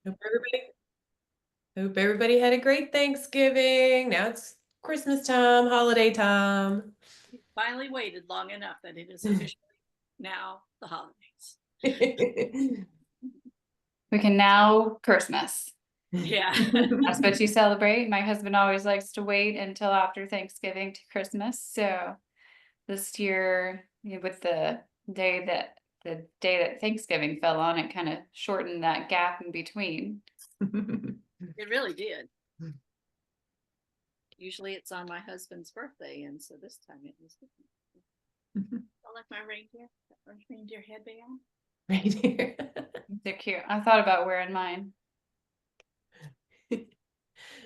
Hope everybody had a great Thanksgiving. Now it's Christmas time, holiday time. Finally waited long enough that it is officially now the holidays. We can now Christmas. Yeah. That's what you celebrate. My husband always likes to wait until after Thanksgiving to Christmas. So this year, with the day that Thanksgiving fell on, it kind of shortened that gap in between. It really did. Usually it's on my husband's birthday, and so this time it was different. I like my reindeer headband. Right here. They're cute. I thought about wearing mine.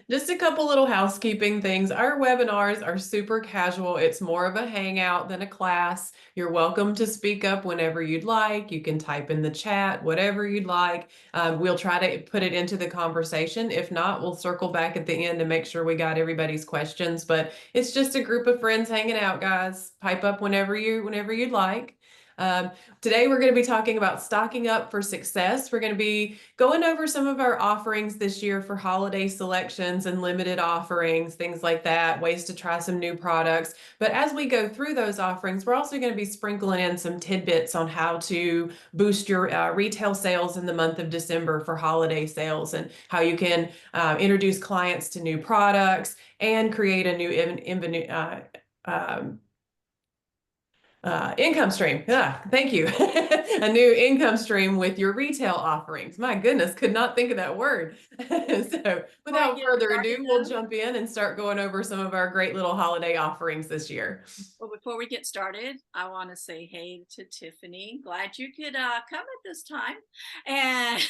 Just a couple little housekeeping things. Our webinars are super casual. It's more of a hangout than a class. You're welcome to speak up whenever you'd like. You can type in the chat, whatever you'd like. We'll try to put it into the conversation. If not, we'll circle back at the end to make sure we got everybody's questions. But it's just a group of friends hanging out, guys. Pipe up whenever you'd like. Today, we're going to be talking about stocking up for success. We're going to be going over some of our offerings this year for holiday selections and limited offerings, things like that, ways to try some new products. But as we go through those offerings, we're also going to be sprinkling in some tidbits on how to boost your retail sales in the month of December for holiday sales and how you can introduce clients to new products and create a new income stream. Yeah, thank you. A new income stream with your retail offerings. My goodness, could not think of that word. So without further ado, we'll jump in and start going over some of our great little holiday offerings this year. Well, before we get started, I want to say hey to Tiffany. Glad you could come at this time. And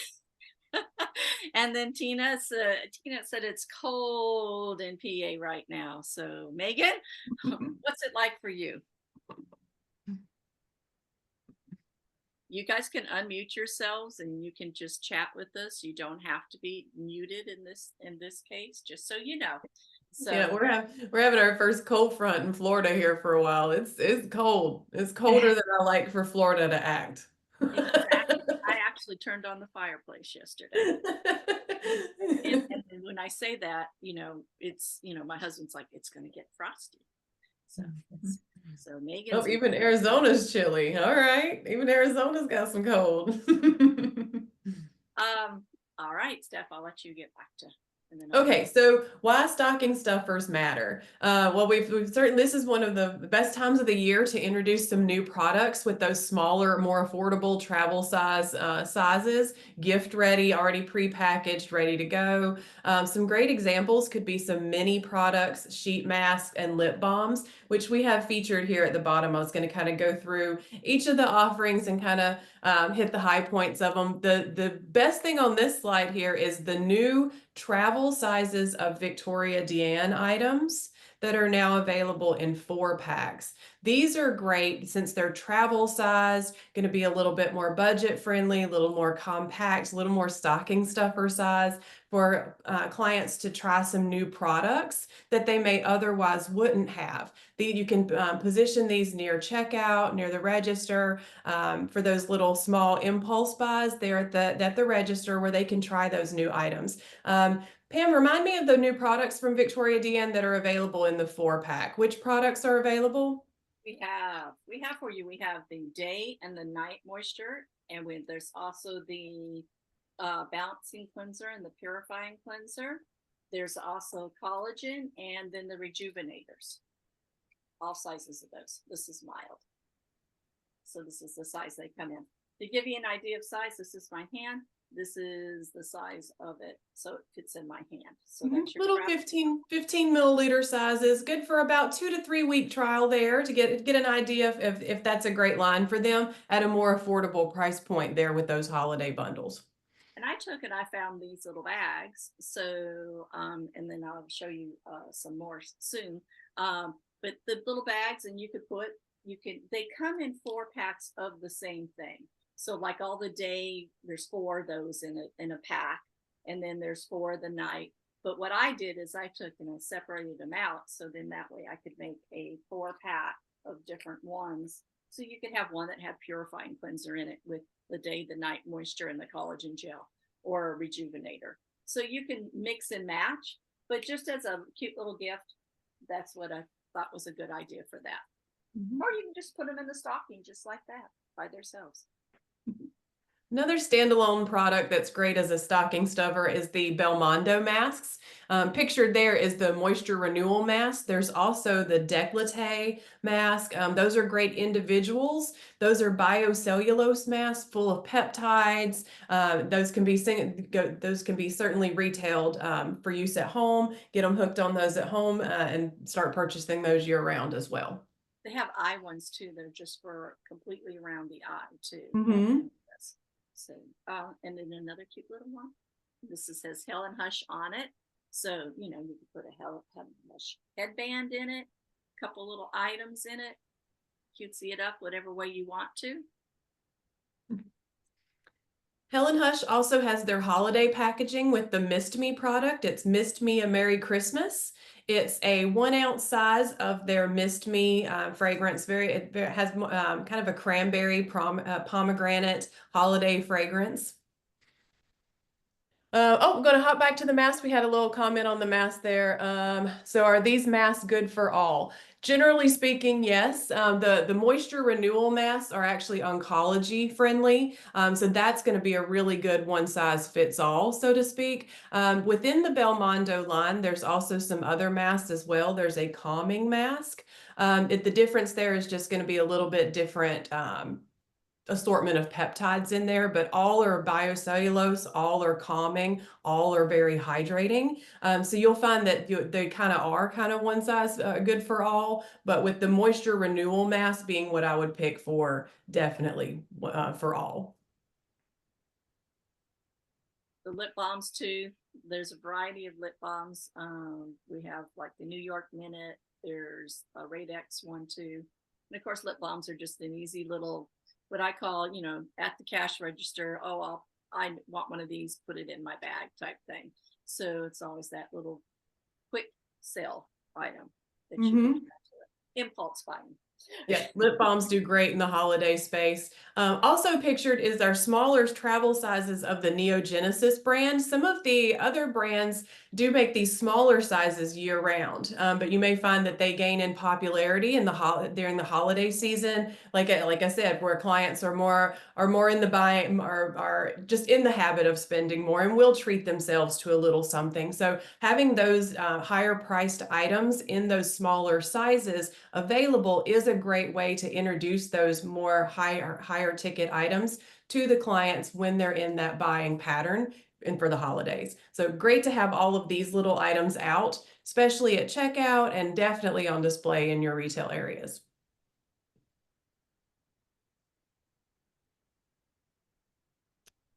and then Tina said it's cold in PA right now. So Megan, what's it like for you? You guys can unmute yourselves and you can just chat with us. You don't have to be muted in this case, just so you know. So yeah, we're having our first cold front in Florida here for a while. It's cold. It's colder than I like for Florida to act. Exactly. I actually turned on the fireplace yesterday. And when I say that, it's my husband's like, it's going to get frosty. So Megan's Oh, even Arizona's chilly. All right. Even Arizona's got some cold. All right, Steph, I'll let you get back to. Okay, so why stocking stuffers matter? Well, we've certainly, this is one of the best times of the year to introduce some new products with those smaller, more affordable travel sizes, gift ready, already pre-packaged, ready to go. Some great examples could be some mini products, sheet masks, and lip balms, which we have featured here at the bottom. I was going to kind of go through each of the offerings and kind of hit the high points of them. The best thing on this slide here is the new travel sizes of Victoria Deane items that are now available in 4-packs. These are great since they're travel size, going to be a little bit more budget friendly, a little more compact, a little more stocking stuffer size for clients to try some new products that they may otherwise wouldn't have. You can position these near checkout, near the register, for those little small impulse buys there at the register where they can try those new items. Pam, remind me of the new products from Victoria Deane that are available in the 4-pack. Which products are available? We have for you. We have the day and the night moisture, and there's also the balancing cleanser and the purifying cleanser. There's also collagen and then the rejuvenators. All sizes of those. This is mild. So this is the size they come in. To give you an idea of size, this is my hand. This is the size of it, so it fits in my hand. So that's your little 15 milliliter sizes, good for about 2 to 3 week trial there to get an idea if that's a great line for them at a more affordable price point there with those holiday bundles. And I found these little bags. So, and then I'll show you some more soon. But the little bags, and they come in 4-packs of the same thing. So like all the day, there's 4 of those in a pack, and then there's 4 of the night. But what I did is I took and I separated them out. So then that way I could make a 4-pack of different ones. So you could have one that had purifying cleanser in it with the day, the night moisture, and the collagen gel. or a rejuvenator. So you can mix and match, but just as a cute little gift, that's what I thought was a good idea for that. Or you can just put them in the stocking just like that by themselves. Another standalone product that's great as a stocking stuffer is the Belmondo masks. Pictured there is the moisture renewal mask. There's also the décolleté mask. Those are great individuals. Those are biocellulose masks full of peptides. Those can be certainly retailed for use at home. Get them hooked on those at home and start purchasing those year round as well. They have eye ones too. They're just for completely around the eye too. Mhm. So, and then another cute little one. This says Helen Hush on it. So, you know, you can put a Helen Hush headband in it, a couple little items in it, cutesy it up whatever way you want to. Helen Hush also has their holiday packaging with the Mist Me product. It's Mist Me a Merry Christmas. It's a 1 ounce size of their Mist Me fragrance. It has kind of a cranberry pomegranate holiday fragrance. We're going to hop back to the mask. We had a little comment on the mask there. So are these masks good for all? Generally speaking, yes. The moisture renewal masks are actually oncology friendly. So that's going to be a really good one size fits all, so to speak. Within the Belmondo line, there's also some other masks as well. There's a calming mask. The difference there is just going to be a little bit different assortment of peptides in there, but all are biocellulose, all are calming, all are very hydrating. So you'll find that they kind of are one size good for all, but with the moisture renewal mask being what I would pick for definitely for all. The lip balms too. There's a variety of lip balms. We have like the New York Minute. There's a Radex one too. And of course, lip balms are just an easy little, what I call, you know, at the cash register, oh, I want one of these, put it in my bag type thing. So it's always that little quick sale item that you can impulse buying. Yeah, lip balms do great in the holiday space. Also pictured is our smaller travel sizes of the Neogenesis brand. Some of the other brands do make these smaller sizes year round, but you may find that they gain in popularity in during the holiday season. Like I said, where clients are more in the buying, are just in the habit of spending more and will treat themselves to a little something. So having those higher priced items in those smaller sizes available is a great way to introduce those more higher ticket items to the clients when they're in that buying pattern and for the holidays. So great to have all of these little items out, especially at checkout and definitely on display in your retail areas.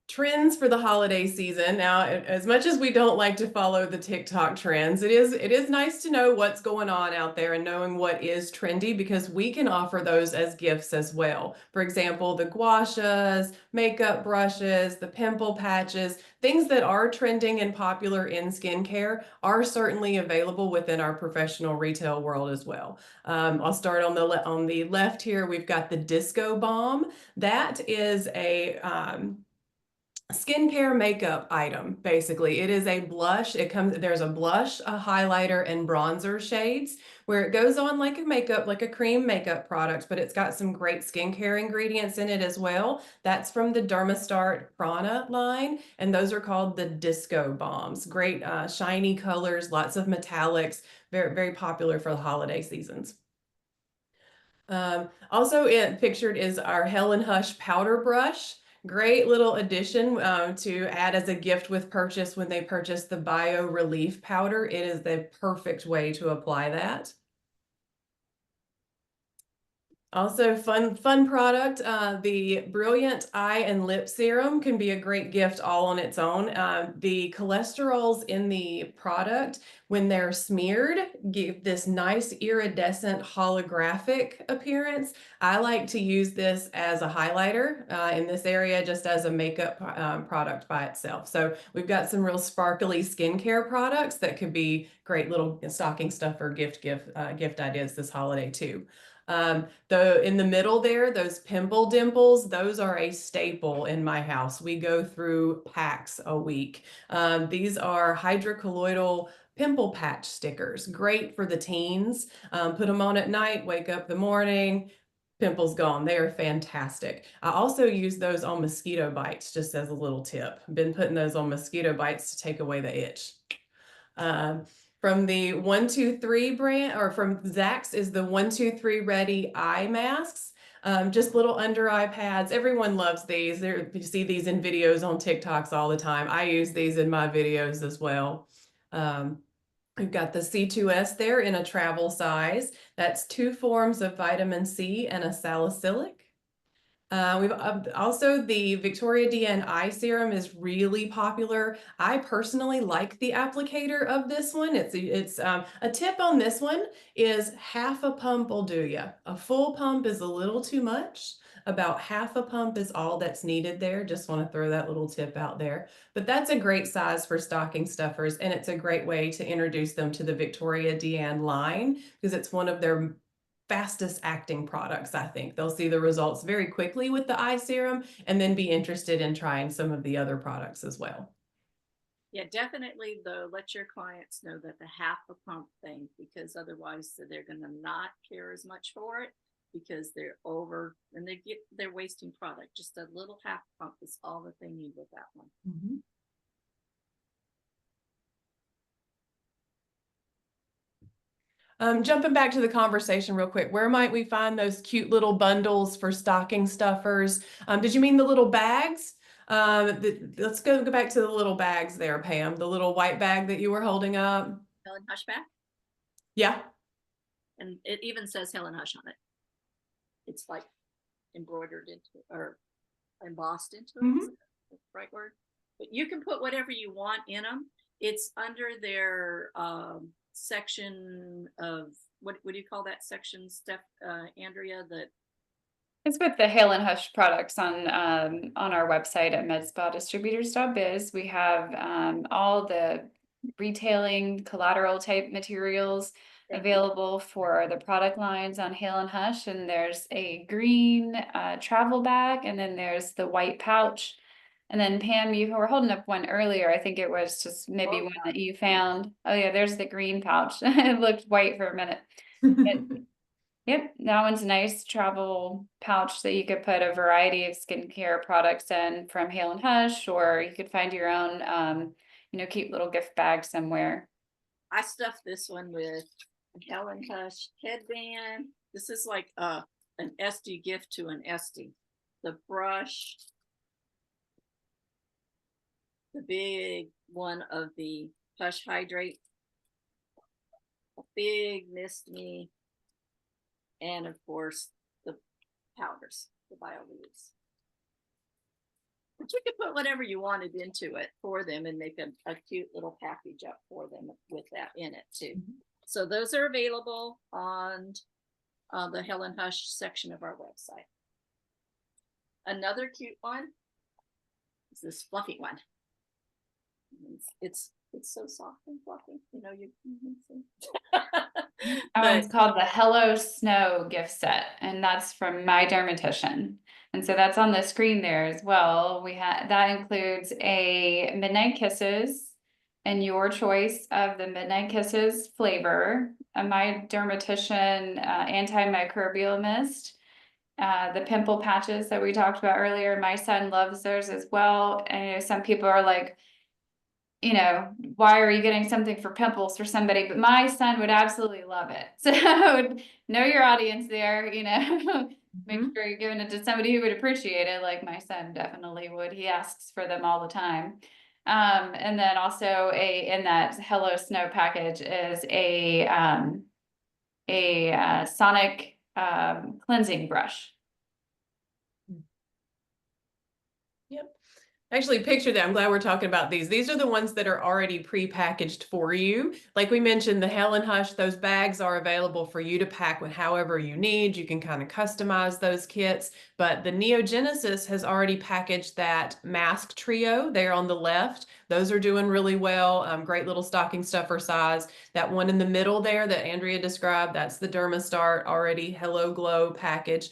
Trends for the holiday season. Now, as much as we don't like to follow the TikTok trends, it is nice to know what's going on out there and knowing what is trendy, because we can offer those as gifts as well. For example, the gua shas, makeup brushes, the pimple patches, things that are trending and popular in skincare are certainly available within our professional retail world as well. I'll start on the left here. We've got the Disco Balm. That is a skincare makeup item. Basically, it is a blush. There's a blush, a highlighter, and bronzer shades where it goes on like a cream makeup product, but it's got some great skincare ingredients in it as well. That's from the Dermastart Prana line, and those are called the Disco Balms. Great shiny colors, lots of metallics, very, very popular for the holiday seasons. Also pictured is our Helen Hush powder brush. Great little addition to add as a gift with purchase when they purchase the Bio Relief powder. It is the perfect way to apply that. Also fun product, the Brilliant Eye and Lip Serum can be a great gift all on its own. The cholesterols in the product, when they're smeared, give this nice iridescent holographic appearance. I like to use this as a highlighter in this area, just as a makeup product by itself. So we've got some real sparkly skincare products that could be great little stocking stuffer gift ideas this holiday too. In the middle there, those pimple dimples, those are a staple in my house. We go through packs a week. These are hydrocolloidal pimple patch stickers, great for the teens. Put them on at night, wake up the morning, pimples gone. They are fantastic. I also use those on mosquito bites, just as a little tip. Been putting those on mosquito bites to take away the itch. From the 1-2-3 brand, or from Zax, is the 1-2-3 Ready eye masks. Just little under eye pads. Everyone loves these. You see these in videos on TikToks all the time. I use these in my videos as well. We've got the C2S there in a travel size. That's 2 forms of vitamin C and a salicylic. We've also the Victoria DN eye serum is really popular. I personally like the applicator of this one. It's a tip on this one is half a pump will do ya. A full pump is a little too much. About half a pump is all that's needed there. Just want to throw that little tip out there. But that's a great size for stocking stuffers, and it's a great way to introduce them to the Victoria DN line because it's one of their fastest acting products. I think they'll see the results very quickly with the eye serum and then be interested in trying some of the other products as well. Yeah, definitely though, let your clients know that the half a pump thing, because otherwise they're going to not care as much for it because they're over and they're wasting product. Just a little half pump is all that they need with that one. Mm-hmm. Jumping back to the conversation real quick, where might we find those cute little bundles for stocking stuffers? Did you mean the little bags? Let's go back to the little bags there, Pam, the little white bag that you were holding up. Helen Hush bag. Yeah. And it even says Helen Hush on it. It's like embroidered into or embossed into it. Mhm. Is that the right word? But you can put whatever you want in them. It's under their section of what do you call that section, Steph, Andrea? That It's with the Hale & Hush products on our website at medspadistributors.biz. We have all the retailing collateral type materials available for the product lines on Hale & Hush, and there's a green travel bag, and then there's the white pouch. And then Pam, you were holding up one earlier. I think it was just maybe one that you found. Oh yeah, there's the green pouch. It looked white for a minute. Yep, that one's a nice travel pouch that you could put a variety of skincare products in from Hale & Hush, or you could find your own, cute little gift bag somewhere. I stuffed this one with a Helen Hush headband. This is like an SD gift to an SD. The brush, the big one of the Hush Hydrate, a big Mist Me, and of course the powders, the bio leaves. But you could put whatever you wanted into it for them and make a cute little package up for them with that in it too. Mm-hmm. So those are available on the Helen Hush section of our website. Another cute one is this fluffy one. It's so soft and fluffy, That one's called the Hello Snow gift set, and that's from My Dermatician. And so that's on the screen there as well. That includes a Midnight Kisses and your choice of the Midnight Kisses flavor, a My Dermatician antimicrobial mist, the pimple patches that we talked about earlier. My son loves theirs as well. And some people are like, why are you getting something for pimples for somebody? But my son would absolutely love it. So know your audience there, make sure you're giving it to somebody who would appreciate it. Like my son definitely would. He asks for them all the time. And then also in that Hello Snow package is a sonic cleansing brush. Yep. Actually, picture that. I'm glad we're talking about these. These are the ones that are already pre-packaged for you. Like we mentioned, the Hale & Hush, those bags are available for you to pack with however you need. You can kind of customize those kits. But the Neogenesis has already packaged that mask trio there on the left. Those are doing really well. Great little stocking stuffer size. That one in the middle there that Andrea described, that's the Dermastart already Hello Glow package.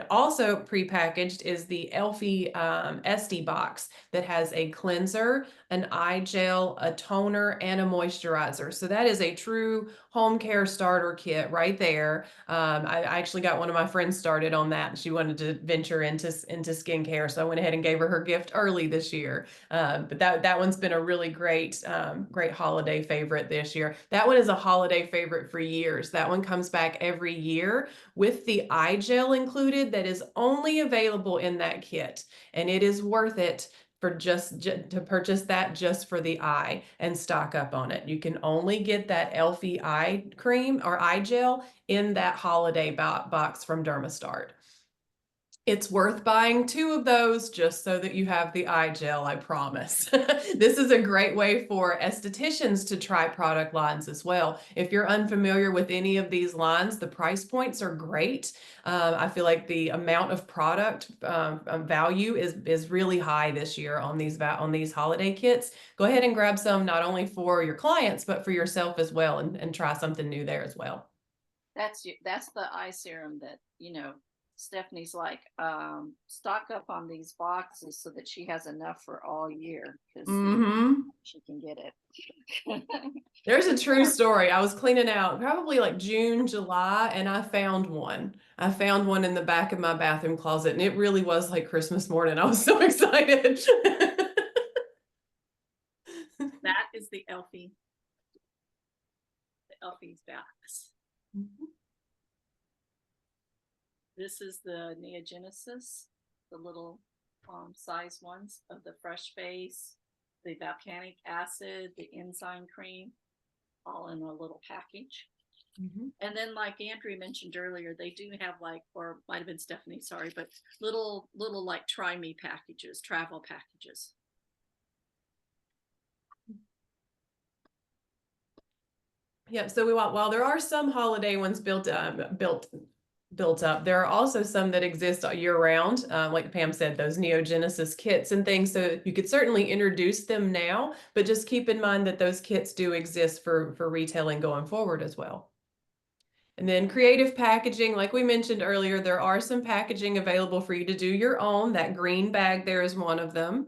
Also prepackaged is the Elfie Esty box that has a cleanser, an eye gel, a toner, and a moisturizer. So that is a true home care starter kit right there. I actually got one of my friends started on that. She wanted to venture into skincare, so I went ahead and gave her gift early this year. But that one's been a really great holiday favorite this year. That one is a holiday favorite for years. That one comes back every year with the eye gel included that is only available in that kit, and it is worth it for just to purchase that just for the eye and stock up on it. You can only get that Elfie eye cream or eye gel in that holiday box from Dermastart. It's worth buying 2 of those just so that you have the eye gel, I promise. This is a great way for estheticians to try product lines as well. If you're unfamiliar with any of these lines, the price points are great. I feel like the amount of product value is really high this year on these holiday kits. Go ahead and grab some not only for your clients, but for yourself as well, and try something new there as well. That's the eye serum that, Stephanie's like, stock up on these boxes so that she has enough for all year because she can get it. There's a true story. I was cleaning out probably like June, July, and I found one. I found one in the back of my bathroom closet, and it really was like Christmas morning. I was so excited. That is the Elfie's box. This is the Neogenesis, the little size ones of the Fresh Face, the Volcanic Acid, the Enzyme Cream, all in a little package. And then, like Andrea mentioned earlier, they do have or might have been Stephanie, sorry, but little like try me packages, travel packages. Yeah, so while there are some holiday ones built up, there are also some that exist year round. Like Pam said, those Neogenesis kits and things. So you could certainly introduce them now, but just keep in mind that those kits do exist for retailing going forward as well. And then creative packaging, like we mentioned earlier, there are some packaging available for you to do your own. That green bag there is one of them.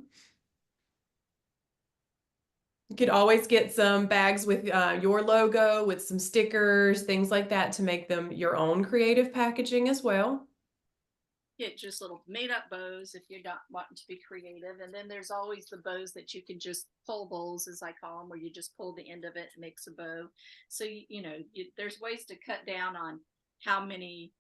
You could always get some bags with your logo, with some stickers, things like that to make them your own creative packaging as well. Get just little made up bows if you're not wanting to be creative. And then there's always the bows that you can just pull bowls, as I call them, where you just pull the end of it and makes a bow. So, there's ways to cut down on how many,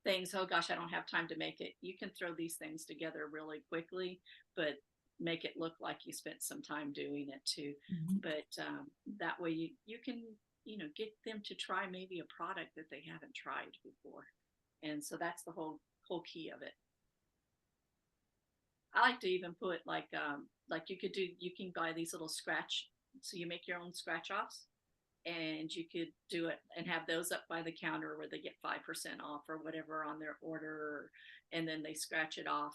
things. Oh gosh, I don't have time to make it. You can throw these things together really quickly, but make it look like you spent some time doing it too. But that way you can, get them to try maybe a product that they haven't tried before. And so that's the whole key of it. I like to even put like you can buy these little scratch, so you make your own scratch offs, and you could do it and have those up by the counter where they get 5% off or whatever on their order, and then they scratch it off.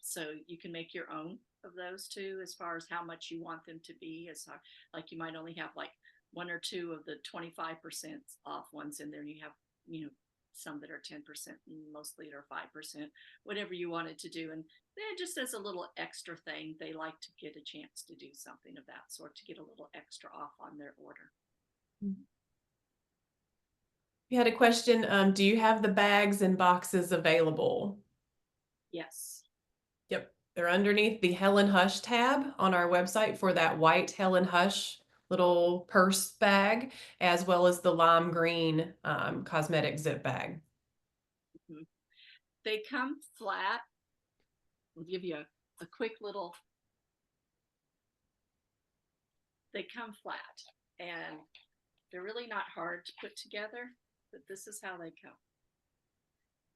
So you can make your own of those too, as far as how much you want them to be. As like you might only have like 1 or 2 of the 25% off ones in there. You have, some that are 10%, mostly they're 5%, whatever you wanted to do. And then just as a little extra thing, they like to get a chance to do something of that sort, to get a little extra off on their order. You had a question, do you have the bags and boxes available? Yes. Yep, they're underneath the Helen Hush tab on our website for that white Helen Hush little purse bag, as well as the lime green cosmetic zip bag. They come flat. I'll give you a quick little. They come flat, and they're really not hard to put together, but this is how they come.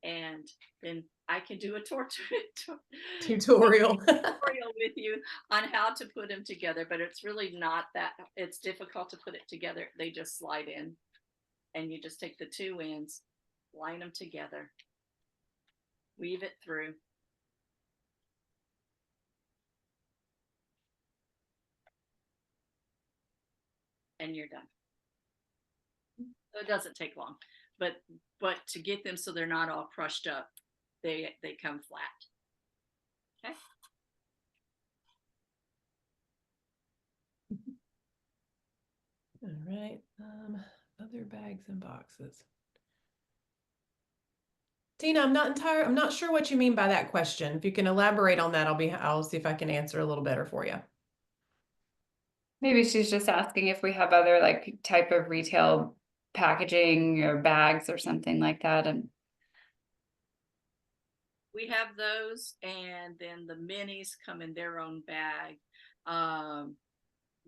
And then I can do a tutorial with you on how to put them together, but it's really not that, it's difficult to put it together. They just slide in, and you just take the 2 ends, line them together, weave it through, and you're done. So it doesn't take long, but to get them so they're not all crushed up, they come flat. Okay. All right. Other bags and boxes. Tina, I'm not sure what you mean by that question. If you can elaborate on that, I'll see if I can answer a little better for you. Maybe she's just asking if we have other like type of retail packaging or bags or something like that. And We have those, and then the minis come in their own bag.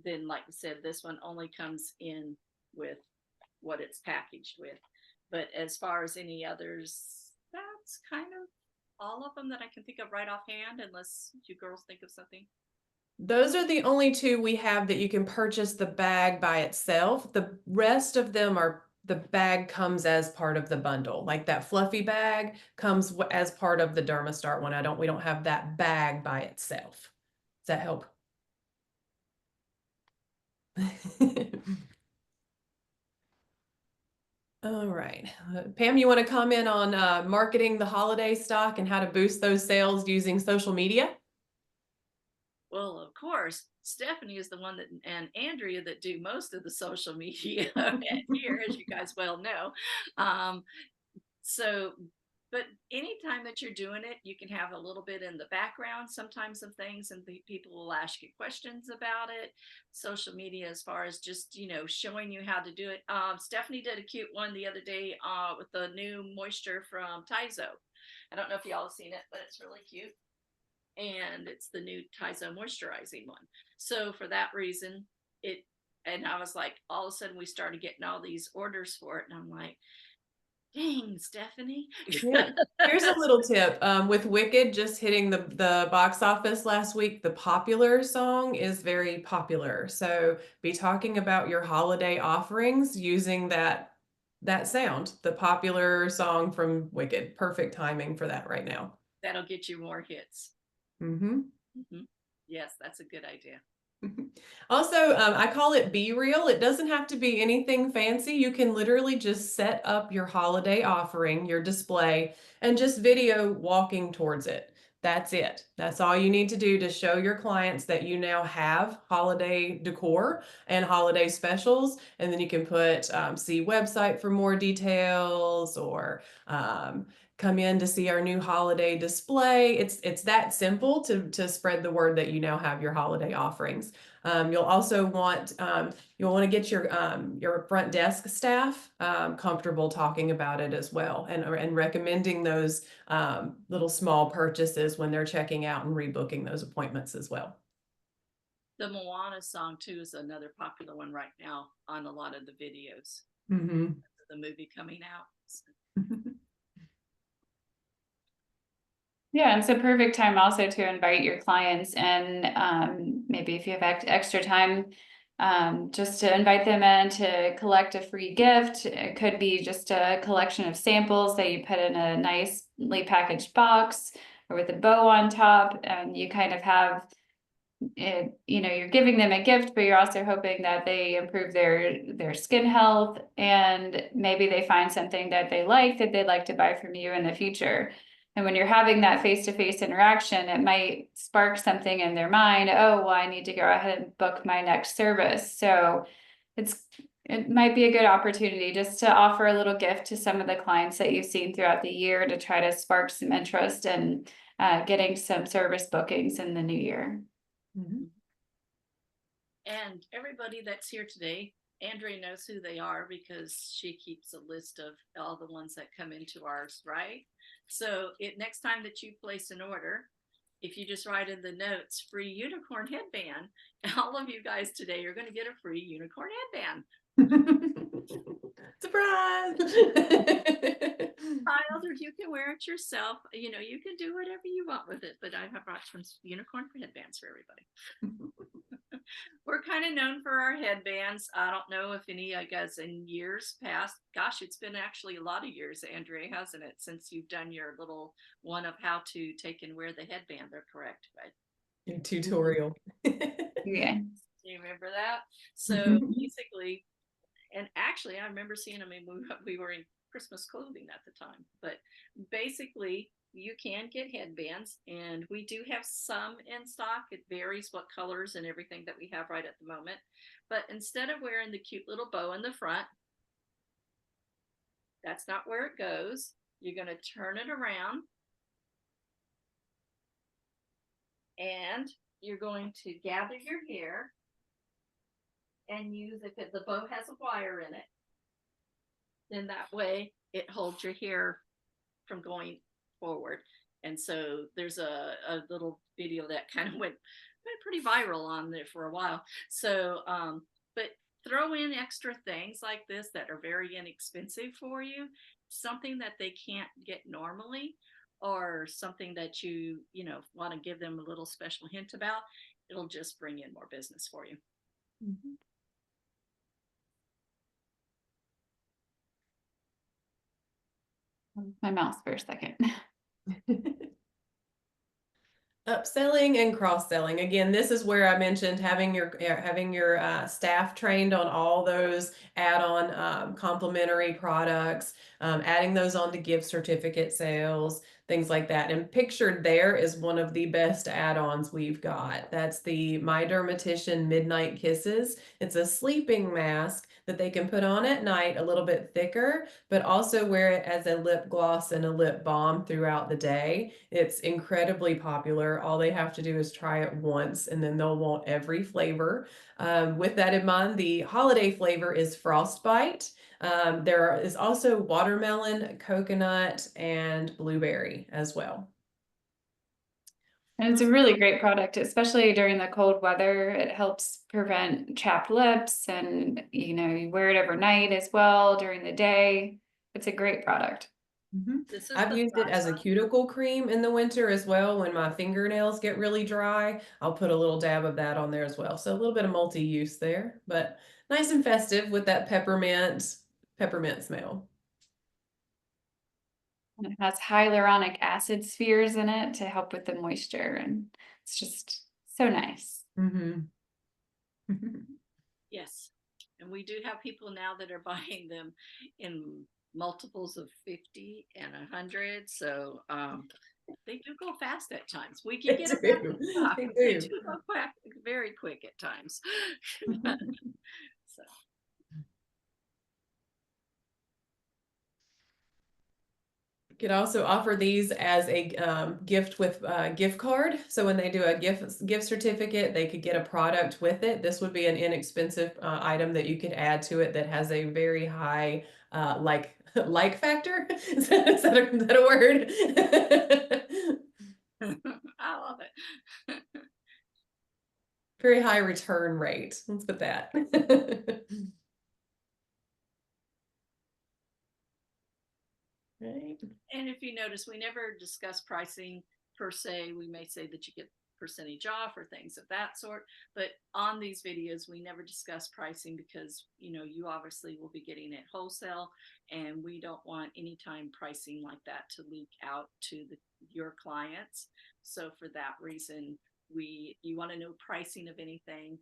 Then, like I said, this one only comes in with what it's packaged with. But as far as any others, that's kind of all of them that I can think of right offhand, unless you girls think of something. Those are the only two we have that you can purchase the bag by itself. The rest of them are the bag comes as part of the bundle. Like that fluffy bag comes as part of the Dermastart one. We don't have that bag by itself. Does that help? All right. Pam, you want to comment on marketing the holiday stock and how to boost those sales using social media? Well, of course, Stephanie is the one that, and Andrea, that do most of the social media here, as you guys well know. But anytime that you're doing it, you can have a little bit in the background sometimes of things, and people will ask you questions about it. Social media, as far as just, showing you how to do it. Stephanie did a cute one the other day with the new moisture from Tizo. I don't know if y'all have seen it, but it's really cute. And it's the new Tizo moisturizing one. So for that reason, and I was like, all of a sudden we started getting all these orders for it. And I'm like, dang, Stephanie. Yeah. Here's a little tip. With Wicked just hitting the box office last week, the Popular song is very popular. So be talking about your holiday offerings using that sound, the Popular song from Wicked. Perfect timing for that right now. That'll get you more hits. Mm-hmm. Mm-hmm. Yes, that's a good idea. Also, I call it Be Real. It doesn't have to be anything fancy. You can literally just set up your holiday offering, your display, and just video walking towards it. That's it. That's all you need to do to show your clients that you now have holiday decor and holiday specials. And then you can put see website for more details, or come in to see our new holiday display. It's that simple to spread the word that you now have your holiday offerings. You'll also want to get your front desk staff comfortable talking about it as well, and recommending those little small purchases when they're checking out and rebooking those appointments as well. The Moana song too is another popular one right now on a lot of the videos. Mm-hmm. The movie coming out. yeah, it's a perfect time also to invite your clients, and maybe if you have extra time, just to invite them in to collect a free gift. It could be just a collection of samples that you put in a nicely packaged box or with a bow on top, and you kind of have it, you're giving them a gift, but you're also hoping that they improve their skin health, and maybe they find something that they like that they'd like to buy from you in the future. And when you're having that face-to-face interaction, it might spark something in their mind. Oh, well, I need to go ahead and book my next service. So it might be a good opportunity just to offer a little gift to some of the clients that you've seen throughout the year to try to spark some interest in getting some service bookings in the new year. Mm-hmm. And everybody that's here today, Andrea knows who they are because she keeps a list of all the ones that come into ours, right? So next time that you place an order, if you just write in the notes, free unicorn headband, all of you guys today are going to get a free unicorn headband. Surprise! Child, or you can wear it yourself. You can do whatever you want with it, but I have brought some unicorn headbands for everybody. We're kind of known for our headbands. I don't know if any, I guess, in years past, gosh, it's been actually a lot of years, Andrea, hasn't it, since you've done your little one of how to take and wear the headband. They're correct, right? Your tutorial. Yeah. remember that. So basically, and actually, I remember seeing them. We were in Christmas clothing at the time, but basically, you can get headbands, and we do have some in stock. It varies what colors and everything that we have right at the moment. But instead of wearing the cute little bow in the front, that's not where it goes. You're going to turn it around, and you're going to gather your hair and use, if the bow has a wire in it, then that way it holds your hair from going forward. And so there's a little video that kind of went pretty viral on there for a while. So, but throw in extra things like this that are very inexpensive for you, something that they can't get normally, or something that you want to give them a little special hint about. It'll just bring in more business for you. Mhm. My mouse for a second. Upselling and cross-selling. Again, this is where I mentioned having your staff trained on all those add-on complimentary products, adding those on to gift certificate sales, things like that. And pictured there is one of the best add-ons we've got. That's the My Dermatician Midnight Kisses. It's a sleeping mask that they can put on at night, a little bit thicker, but also wear it as a lip gloss and a lip balm throughout the day. It's incredibly popular. All they have to do is try it once, and then they'll want every flavor. With that in mind, the holiday flavor is Frostbite. There is also watermelon, coconut, and blueberry as well. And it's a really great product, especially during the cold weather. It helps prevent chapped lips, and you wear it overnight as well during the day. It's a great product. This is I've the used it as a Frostbite. cuticle cream in the winter as well. When my fingernails get really dry, I'll put a little dab of that on there as well. So a little bit of multi-use there, but nice and festive with that peppermint smell. And it has hyaluronic acid spheres in it to help with the moisture, and it's just so nice. Mm-hmm. Yes. And we do have people now that are buying them in multiples of 50 and 100. So they do go fast at times. We can get them back in stock. They do go very quick at times. So. Could also offer these as a gift with gift card. So when they do a gift certificate, they could get a product with it. This would be an inexpensive item that you could add to it that has a very high like factor. Is that a word? I love it. Very high return rate. Let's put that. Right. And if you notice, we never discuss pricing per se. We may say that you get percentage off or things of that sort, but on these videos we never discuss pricing because you obviously will be getting it wholesale, and we don't want any time pricing like that to leak out to your clients. So for that reason, you want to know pricing of anything,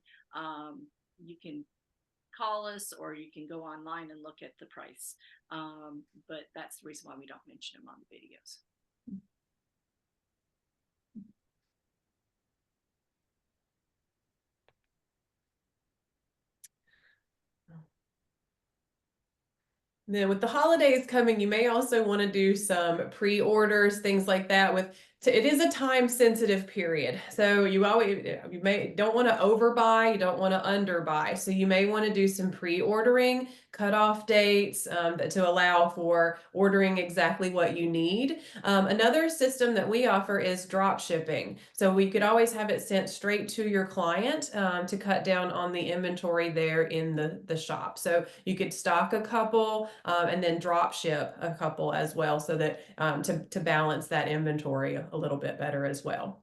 you can call us or you can go online and look at the price, but that's the reason why we don't mention them on the videos. Then with the holidays coming, you may also want to do some pre-orders, things like that. It is a time sensitive period. So you don't want to overbuy, you don't want to underbuy. So you may want to do some pre-ordering, cutoff dates to allow for ordering exactly what you need. Another system that we offer is drop shipping. So we could always have it sent straight to your client to cut down on the inventory there in the shop. So you could stock a couple and then drop ship a couple as well, so that to balance that inventory a little bit better as well.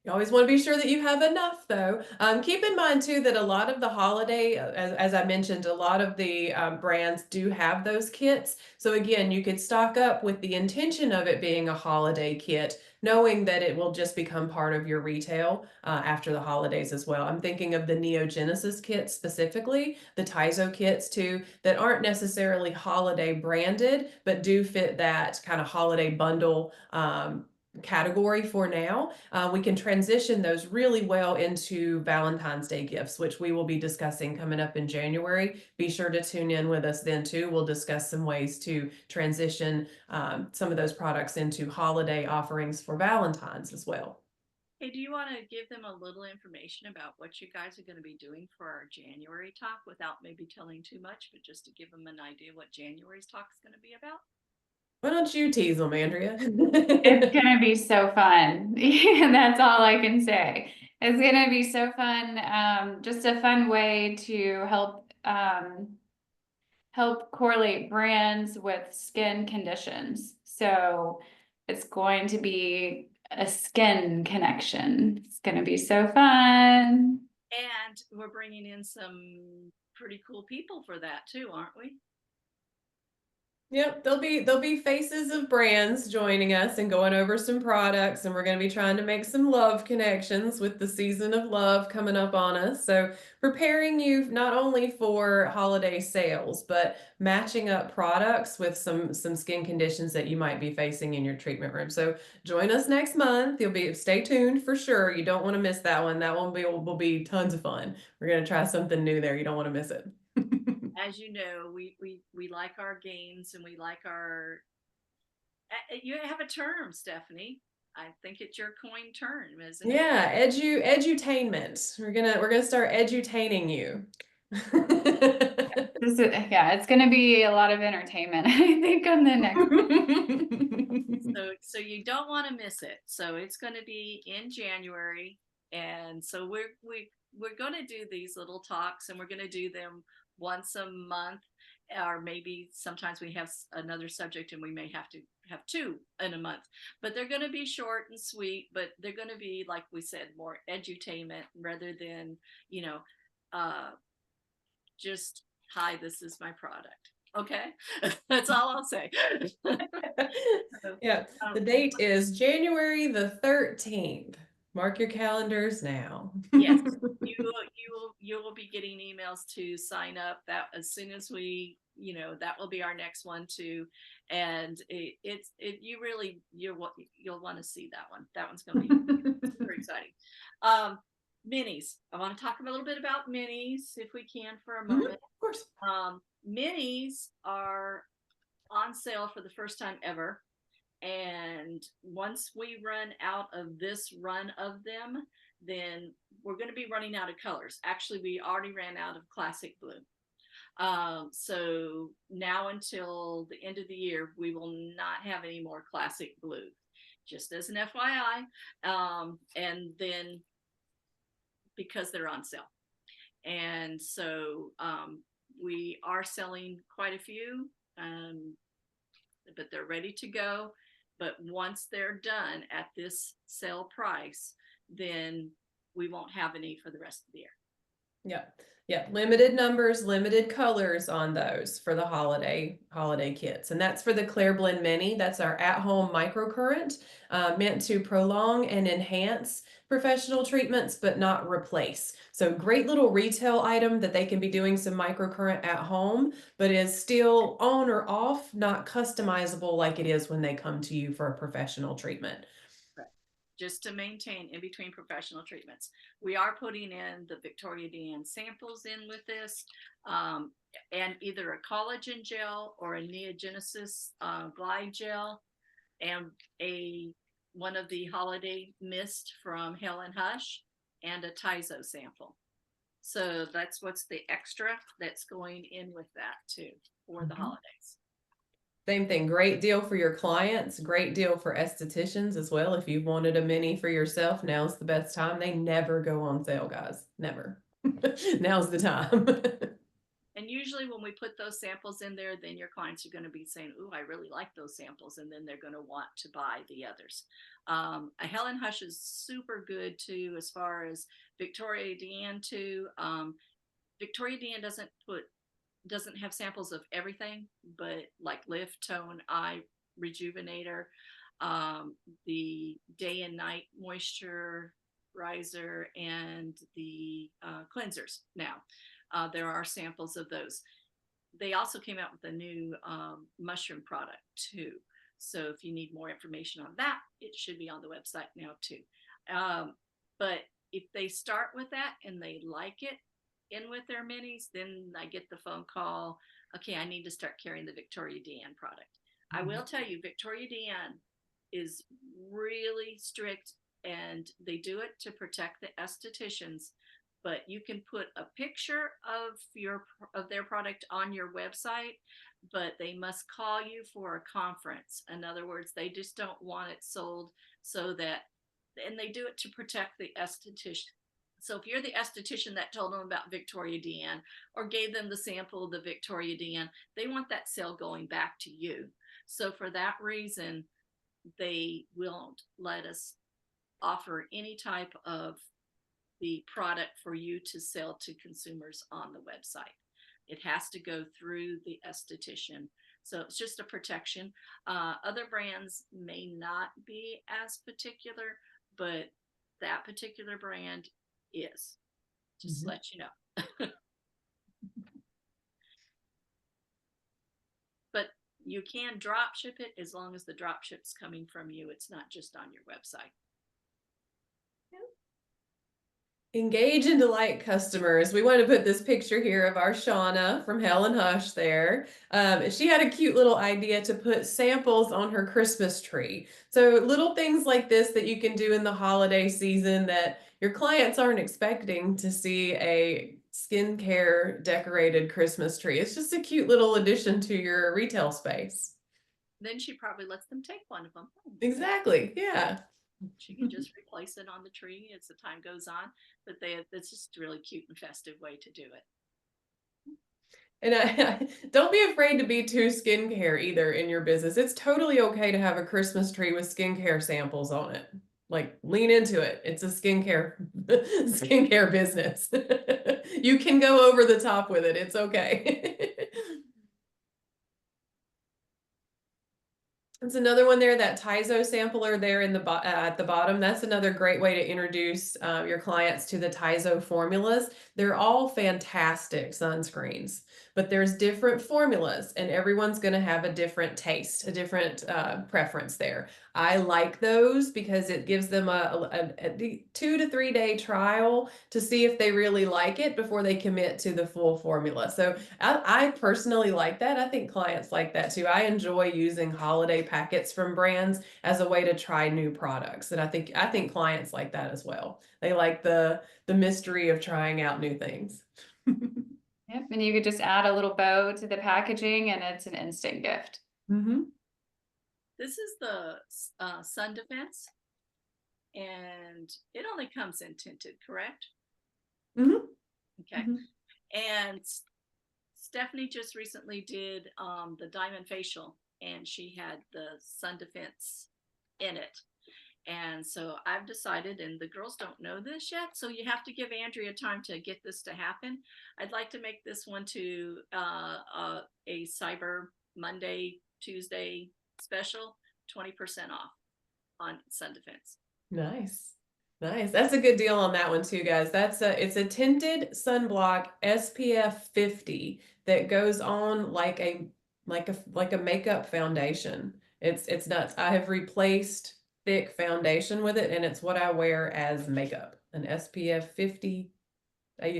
You always want to be sure that you have enough, though. Keep in mind, too, that a lot of the holiday, as I mentioned, a lot of the brands do have those kits. So again, you could stock up with the intention of it being a holiday kit, knowing that it will just become part of your retail after the holidays as well. I'm thinking of the Neogenesis kits specifically, the Tizo kits too, that aren't necessarily holiday branded, but do fit that kind of holiday bundle category for now. We can transition those really well into Valentine's Day gifts, which we will be discussing coming up in January. Be sure to tune in with us then too. We'll discuss some ways to transition some of those products into holiday offerings for Valentine's as well. Hey, do you want to give them a little information about what you guys are going to be doing for our January talk without maybe telling too much, but just to give them an idea what January's talk is going to be about? Why don't you tease them, Andrea? It's gonna be so fun. That's all I can say. It's gonna be so fun. Just a fun way to help correlate brands with skin conditions. So it's going to be a skin connection. It's gonna be so fun. And we're bringing in some pretty cool people for that too, aren't we? Yep, there'll be faces of brands joining us and going over some products, and we're going to be trying to make some love connections with the season of love coming up on us. So preparing you not only for holiday sales, but matching up products with some skin conditions that you might be facing in your treatment room. So join us next month. Stay tuned for sure. You don't want to miss that one. That one will be tons of fun. We're going to try something new there. You don't want to miss it. As you know, we like our games and we like our. You have a term, Stephanie. I think it's your coin term, isn't it? Yeah, edutainment. We're gonna start edutaining you. Yeah, it's gonna be a lot of entertainment, I think, on the next. So you don't want to miss it. So it's going to be in January, and so we're going to do these little talks, and we're going to do them once a month, or maybe sometimes we have another subject and we may have to have two in a month, but they're going to be short and sweet, but they're going to be, like we said, more edutainment rather than, just, hi, this is my product. Okay. That's all I'll say. Yeah, the date is January the 13th. Mark your calendars now. Yes, you will be getting emails to sign up. That as soon as we, that will be our next one too. And you'll want to see that one. That one's going to be super exciting. Minis. I want to talk a little bit about minis if we can for a moment. Of course. Minis are on sale for the first time ever. And once we run out of this run of them, then we're going to be running out of colors. Actually, we already ran out of classic blue. So now until the end of the year, we will not have any more classic blue, just as an FYI. And then because they're on sale. And so we are selling quite a few, but they're ready to go. But once they're done at this sale price, then we won't have any for the rest of the year. Yep. Yeah, limited numbers, limited colors on those for the holiday kits. And that's for the Claire Blend Mini. That's our at-home microcurrent, meant to prolong and enhance professional treatments, but not replace. So great little retail item that they can be doing some microcurrent at home, but is still on or off, not customizable like it is when they come to you for a professional treatment. Just to maintain in between professional treatments. We are putting in the Victoria DN samples in with this, and either a collagen gel or a Neogenesis glide gel, and one of the holiday mist from Helen Hush, and a Tizo sample. So that's what's the extra that's going in with that too for the holidays. Same thing, great deal for your clients, great deal for estheticians as well. If you've wanted a mini for yourself, now's the best time. They never go on sale, guys. Never. Now's the time. And usually when we put those samples in there, then your clients are going to be saying, ooh, I really like those samples. And then they're going to want to buy the others. A Helen Hush is super good too, as far as Victoria DN too. Victoria DN doesn't have samples of everything, but like lift, tone, eye rejuvenator. the day and night moisturizer, and the cleansers now. There are samples of those. They also came out with a new mushroom product too. So if you need more information on that, it should be on the website now too. But if they start with that and they like it in with their minis, then I get the phone call, okay, I need to start carrying the Victoria Deanne product. I will tell you, Victoria Deanne is really strict, and they do it to protect the estheticians. But you can put a picture of their product on your website, but they must call you for a conference. In other words, they just don't want it sold so that, and they do it to protect the esthetician. So if you're the esthetician that told them about Victoria Deanne or gave them the sample of the Victoria Deanne, they want that sale going back to you. So for that reason, they won't let us offer any type of the product for you to sell to consumers on the website. It has to go through the esthetician. So it's just a protection. Other brands may not be as particular, but that particular brand is. Just Mhm. let you know. But you can drop ship it as long as the drop ship's coming from you. It's not just on your website. Engage and delight customers. We want to put this picture here of our Shauna from Helen Hush there. She had a cute little idea to put samples on her Christmas tree. So little things like this that you can do in the holiday season that your clients aren't expecting to see a skincare decorated Christmas tree. It's just a cute little addition to your retail space. Then she probably lets them take one of them home. Exactly. Yeah. She can just replace it on the tree as the time goes on. But it's just a really cute and festive way to do it. And I don't be afraid to be too skincare either in your business. It's totally okay to have a Christmas tree with skincare samples on it. Like lean into it. It's a skincare business. You can go over the top with it. It's okay. There's another one there, that Tizo sampler there in the at the bottom. That's another great way to introduce your clients to the Tizo formulas. They're all fantastic sunscreens, but there's different formulas, and everyone's going to have a different taste, a different preference there. I like those because it gives them a 2 to 3 day trial to see if they really like it before they commit to the full formula. So I personally like that. I think clients like that too. I enjoy using holiday packets from brands as a way to try new products. And I think clients like that as well. They like the mystery of trying out new things. Yep, and you could just add a little bow to the packaging and it's an instant gift. Mm-hmm. This is the Sun Defense, and it only comes in tinted, correct? Mm-hmm. Okay. Mm-hmm. And Stephanie just recently did the Diamond Facial, and she had the Sun Defense in it. And so I've decided, and the girls don't know this yet, so you have to give Andrea time to get this to happen. I'd like to make this one to a Cyber Monday, Tuesday special, 20% off on Sun Defense. Nice. Nice. That's a good deal on that one too, guys. It's a tinted sunblock SPF 50 that goes on like a makeup foundation. It's nuts. I have replaced thick foundation with it, and it's what I wear as makeup. An SPF 50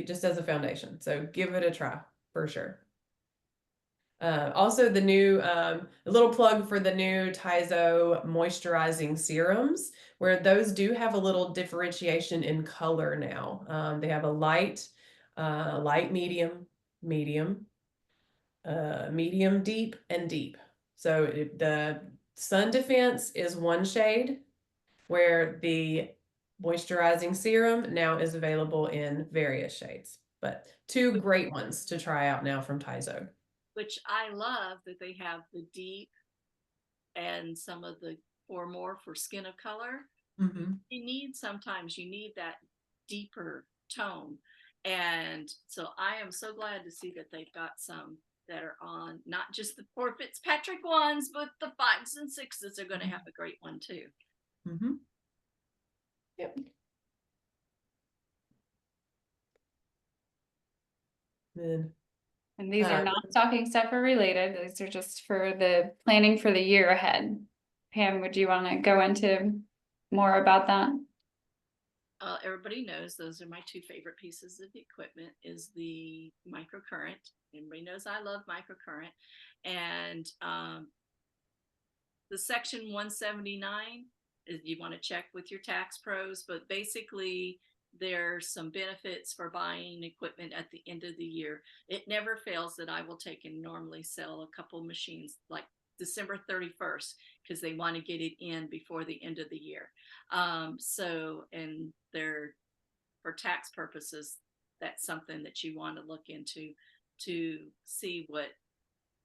just as a foundation. So give it a try for sure. Also the new, a little plug for the new Tizo moisturizing serums, where those do have a little differentiation in color now. They have a light, medium, medium, medium deep, and deep. So the Sun Defense is one shade, where the moisturizing serum now is available in various shades. But two great ones to try out now from Tizo. Which I love that they have the deep and some of the more for skin of color. Mm-hmm. Sometimes you need that deeper tone. And so I am so glad to see that they've got some that are on not just the 4 Fitzpatrick ones, but the 5s and 6s are going to have a great one too. Mm-hmm. Yep. Then, And these are Uh, not stocking stuffer related. These are just for the planning for the year ahead. Pam, would you want to go into more about that? Everybody knows those are my 2 favorite pieces of equipment is the microcurrent. Everybody knows I love microcurrent. And the section 179 is you want to check with your tax pros, but basically there's some benefits for buying equipment at the end of the year. It never fails that I will take and normally sell a couple machines like December 31st because they want to get it in before the end of the year. And they're for tax purposes, that's something that you want to look into to see what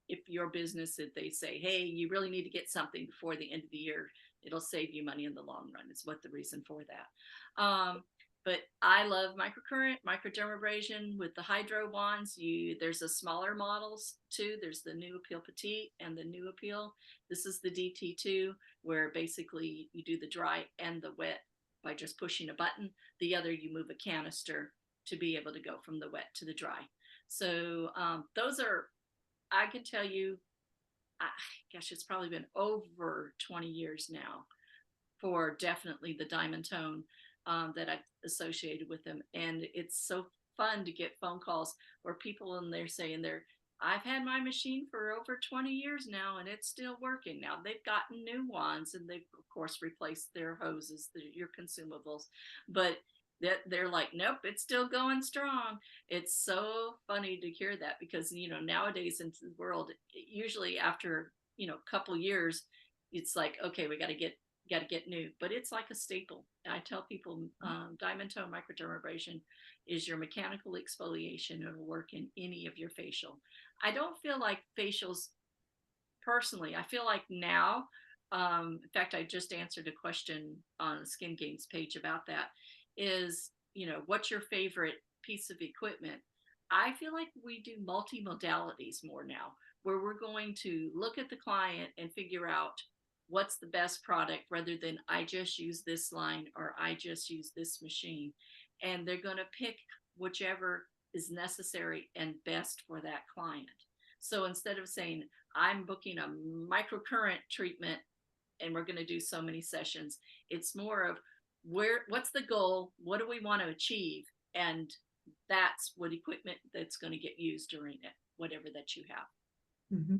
if your business, if they say, hey, you really need to get something before the end of the year, it'll save you money in the long run is what the reason for that. But I love microcurrent, microdermabrasion with the hydro wands. There's a smaller models too. There's the New Appeal Petite and the New Appeal. This is the DT2, where basically you do the dry and the wet by just pushing a button. The other, you move a canister to be able to go from the wet to the dry. So those are, I can tell you, gosh, it's probably been over 20 years now for definitely the Diamond Tone that I've associated with them. And it's so fun to get phone calls where people in there saying I've had my machine for over 20 years now and it's still working. Now they've gotten new ones and they've of course replaced their hoses, your consumables, but they're like, nope, it's still going strong. It's so funny to hear that because, nowadays in the world, usually after, a couple years, it's like, okay, we got to get new, but it's like a staple. I tell people Diamond Tone microdermabrasion is your mechanical exfoliation. It'll work in any of your facial. I don't feel like facials personally. I feel like now, in fact, I just answered a question on the Skin Games page about that is, what's your favorite piece of equipment? I feel like we do multi-modalities more now, where we're going to look at the client and figure out what's the best product rather than I just use this line or I just use this machine. And they're going to pick whichever is necessary and best for that client. So instead of saying, I'm booking a microcurrent treatment and we're going to do so many sessions, it's more of what's the goal? What do we want to achieve? And that's what equipment that's going to get used during it, whatever that you have. Mm-hmm.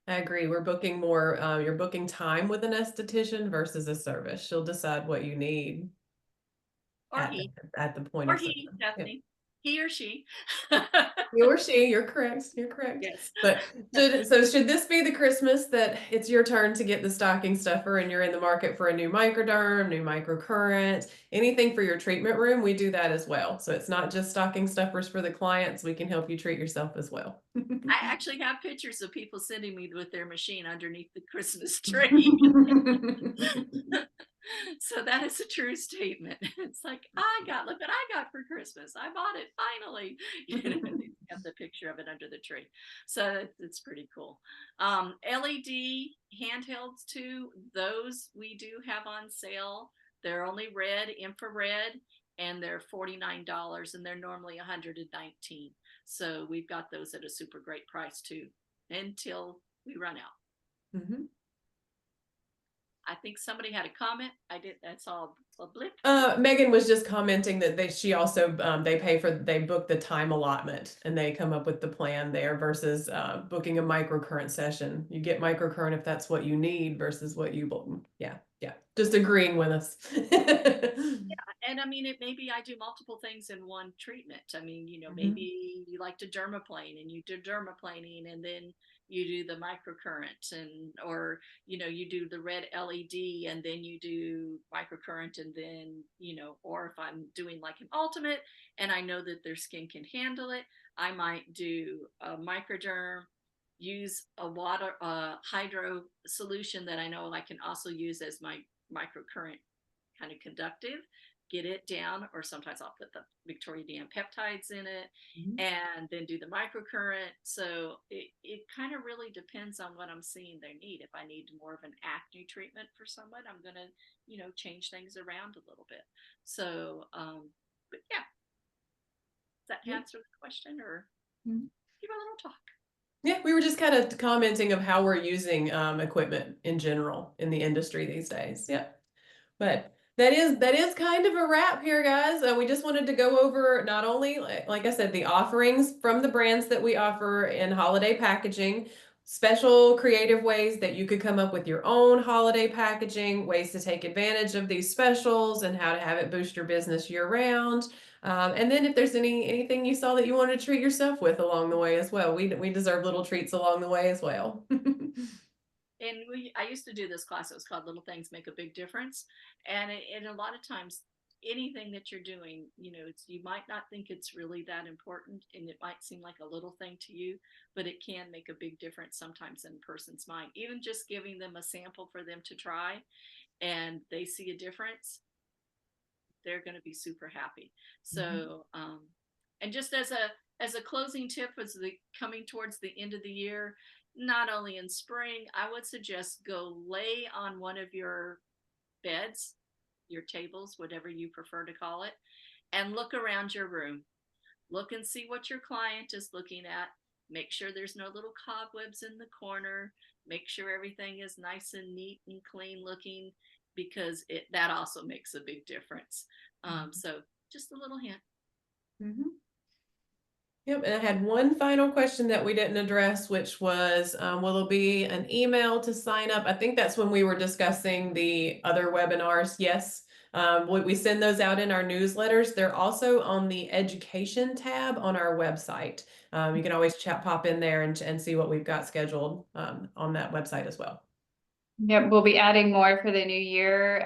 I agree. We're booking more, you're booking time with an esthetician versus a service. She'll decide what you need Or at the point of he, Stephanie. Yeah. He or she. You or she, you're correct. You're correct. Yes. But should this be the Christmas that it's your turn to get the stocking stuffer and you're in the market for a new microderm, new microcurrent, anything for your treatment room, we do that as well. So it's not just stocking stuffers for the clients. We can help you treat yourself as well. I actually have pictures of people sending me with their machine underneath the Christmas tree. So that is a true statement. It's like, look what I got for Christmas. I bought it finally. They have the picture of it under the tree. So it's pretty cool. LED handhelds too, those we do have on sale. They're only red, infrared, and they're $49 and they're normally $119. So we've got those at a super great price too, until we run out. Mm-hmm. I think somebody had a comment. I saw a blip. Megan was just commenting that she also they book the time allotment and they come up with the plan there versus booking a microcurrent session. You get microcurrent if that's what you need versus what you book. Yeah. Just agreeing with us. Yeah, and I mean, maybe I do multiple things in one treatment. I mean, maybe you like to dermaplane and you do dermaplaning and then you do the microcurrent or you do the red LED and then you do microcurrent and then or if I'm doing like an ultimate and I know that their skin can handle it, I might do a microderm, use a water hydro solution that I know I can also use as my microcurrent kind of conductive, get it down, or sometimes I'll put the Victoria DM peptides in it Mhm. and then do the microcurrent. So it kind of really depends on what I'm seeing their need. If I need more of an acne treatment for someone, I'm going to, change things around a little bit. So, but yeah, does that Yeah. answer the question, or Mhm. give a little talk? Yeah, we were just kind of commenting of how we're using equipment in general in the industry these days. Yeah. But that is kind of a wrap here, guys. We just wanted to go over not only, like I said, the offerings from the brands that we offer in holiday packaging, special creative ways that you could come up with your own holiday packaging, ways to take advantage of these specials, and how to have it boost your business year round. And then if there's anything you saw that you wanted to treat yourself with along the way as well, we deserve little treats along the way as well. And I used to do this class. It was called Little Things Make a Big Difference. And a lot of times, anything that you're doing, you might not think it's really that important, and it might seem like a little thing to you, but it can make a big difference sometimes in a person's mind. Even just giving them a sample for them to try, and they see a difference, they're going to be super happy. So, and just as a closing tip, as the coming towards the end of the year, not only in spring, I would suggest go lay on one of your beds, your tables, whatever you prefer to call it, and look around your room. Look and see what your client is looking at. Make sure there's no little cobwebs in the corner. Make sure everything is nice and neat and clean looking, because that also makes a big difference. So just a little hint. Mhm. Yep, and I had one final question that we didn't address, which was, will there be an email to sign up? I think that's when we were discussing the other webinars. Yes, we send those out in our newsletters. They're also on the education tab on our website. You can always pop in there and see what we've got scheduled on that website as well. Yep, we'll be adding more for the new year.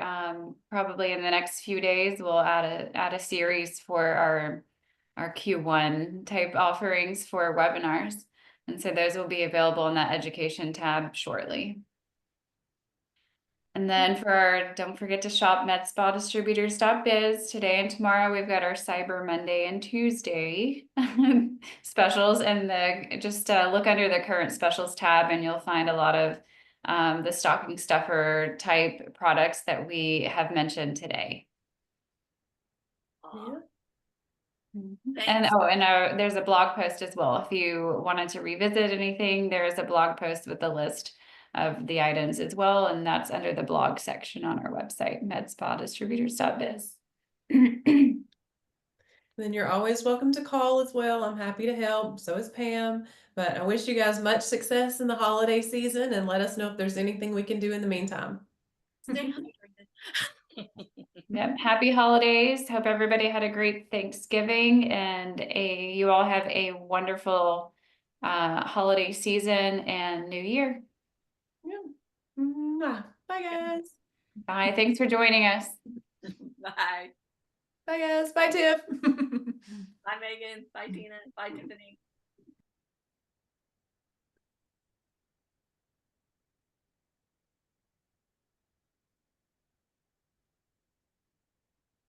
Probably in the next few days, we'll add a series for our Q1 type offerings for webinars. And so those will be available in that education tab shortly. And then don't forget to shop medspadistributors.biz. Today and tomorrow, we've got our Cyber Monday and Tuesday specials. And just look under the current specials tab, and you'll find a lot of the stocking stuffer type products that we have mentioned today. Yeah. And there's a blog post as well. If you wanted to revisit anything, there is a blog post with the list of the items as well, and that's under the blog section on our website, medspadistributors.biz. Then you're always welcome to call as well. I'm happy to help. So is Pam. But I wish you guys much success in the holiday season, and let us know if there's anything we can do in the meantime. Stay hydrated. Yep. Happy holidays. Hope everybody had a great Thanksgiving, and you all have a wonderful holiday season and new year. Yeah. Mwah. Bye, guys. Bye. Thanks for joining us. Bye. Bye, guys. Bye, Tiff. Bye, Megan. Bye, Tina. Bye, Tiffany.